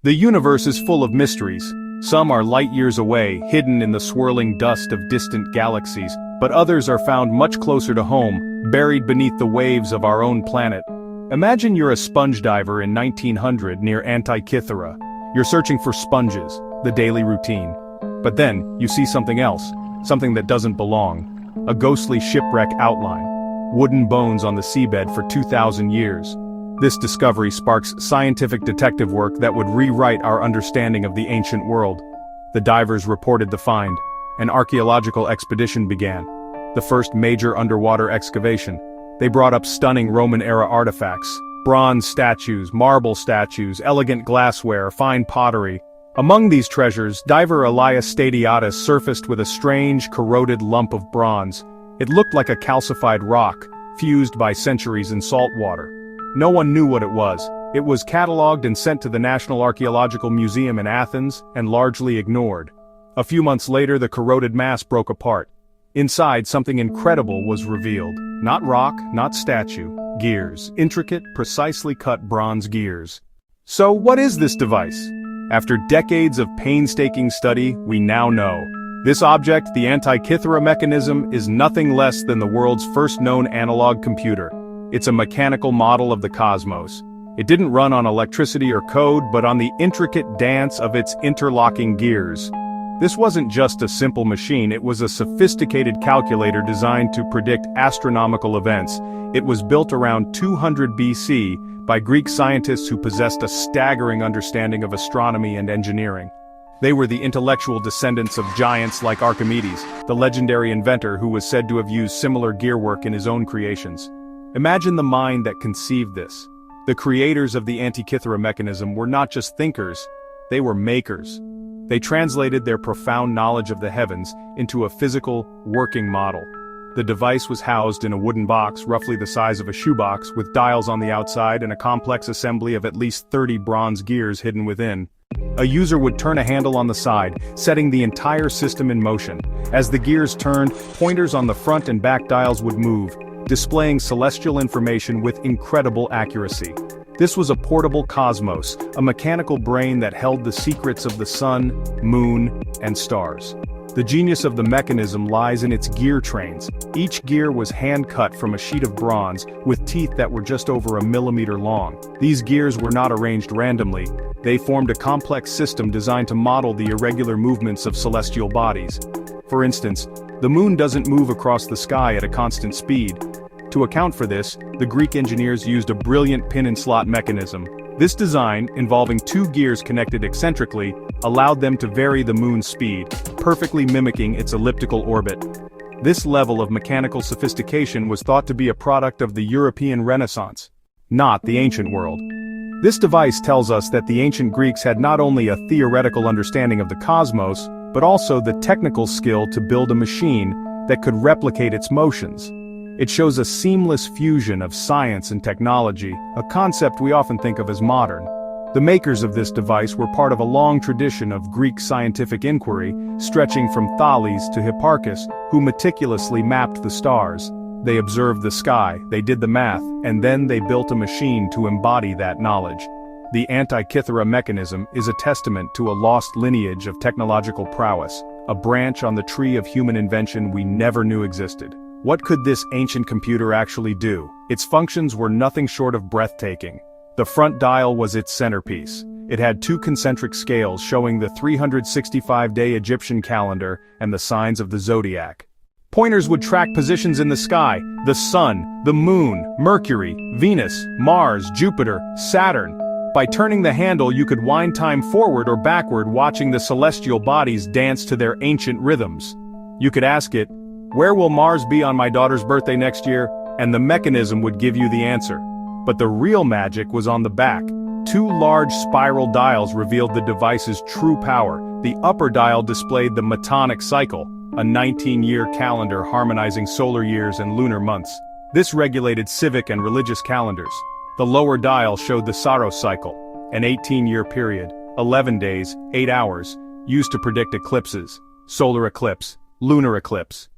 The universe is full of mysteries. Some are light years away, hidden in the swirling dust of distant galaxies, but others are found much closer to home, buried beneath the waves of our own planet. Imagine you're a sponge diver in 1900 near Antikythera. You're searching for sponges, the daily routine. But then, you see something else, something that doesn't belong. A ghostly shipwreck outline. Wooden bones on the seabed for 2,000 years. This discovery sparks scientific detective work that would rewrite our understanding of the ancient world. The divers reported the find. An archaeological expedition began. The first major underwater excavation. They brought up stunning Roman-era artifacts. Bronze statues, marble statues, elegant glassware, fine pottery. Among these treasures, diver Elias Stadiatus surfaced with a strange, corroded lump of bronze. It looked like a calcified rock, fused by centuries in salt water. No one knew what it was. It was catalogued and sent to the National Archaeological Museum in Athens, and largely ignored. A few months later, the corroded mass broke apart. Inside, something incredible was revealed. Not rock, not statue. Gears. Intricate, precisely cut bronze gears. So, what is this device? After decades of painstaking study, we now know. This object, the Antikythera Mechanism, is nothing less than the world's first known analog computer. It's a mechanical model of the cosmos. It didn't run on electricity or code, but on the intricate dance of its interlocking gears. This wasn't just a simple machine, it was a sophisticated calculator designed to predict astronomical events. It was built around 200 BC by Greek scientists who possessed a staggering understanding of astronomy and engineering. They were the intellectual descendants of giants like Archimedes, the legendary inventor who was said to have used similar gearwork in his own creations. Imagine the mind that conceived this. The creators of the Antikythera Mechanism were not just thinkers, they were makers. They translated their profound knowledge of the heavens into a physical, working model. The device was housed in a wooden box roughly the size of a shoebox with dials on the outside and a complex assembly of at least 30 bronze gears hidden within. A user would turn a handle on the side, setting the entire system in motion. As the gears turned, pointers on the front and back dials would move, displaying celestial information with incredible accuracy. This was a portable cosmos, a mechanical brain that held the secrets of the sun, moon, and stars. The genius of the mechanism lies in its gear trains. Each gear was hand-cut from a sheet of bronze, with teeth that were just over 1 millimeter long. These gears were not arranged randomly. They formed a complex system designed to model the irregular movements of celestial bodies. For instance, the moon doesn't move across the sky at a constant speed. To account for this, the Greek engineers used a brilliant pin-and-slot mechanism. This design, involving 2 gears connected eccentrically, allowed them to vary the moon's speed, perfectly mimicking its elliptical orbit. This level of mechanical sophistication was thought to be a product of the European Renaissance, not the ancient world. This device tells us that the ancient Greeks had not only a theoretical understanding of the cosmos, but also the technical skill to build a machine that could replicate its motions. It shows a seamless fusion of science and technology, a concept we often think of as modern. The makers of this device were part of a long tradition of Greek scientific inquiry, stretching from Thales to Hipparchus, who meticulously mapped the stars. They observed the sky, they did the math, and then they built a machine to embody that knowledge. The Antikythera Mechanism is a testament to a lost lineage of technological prowess, a branch on the tree of human invention we never knew existed. What could this ancient computer actually do? Its functions were nothing short of breathtaking. The front dial was its centerpiece. It had 2 concentric scales showing the 365-day Egyptian calendar and the signs of the zodiac. Pointers would track positions in the sky, the sun, the moon, Mercury, Venus, Mars, Jupiter, Saturn. By turning the handle, you could wind time forward or backward, watching the celestial bodies dance to their ancient rhythms. You could ask it, "Where will Mars be on my daughter's birthday next year?" And the mechanism would give you the answer. But the real magic was on the back. 2 large spiral dials revealed the device's true power. The upper dial displayed the Metonic cycle, a 19-year calendar harmonizing solar years and lunar months. This regulated civic and religious calendars. The lower dial showed the Saros cycle, an 18-year period, 11 days, 8 hours, used to predict eclipses, solar eclipse, lunar eclipse.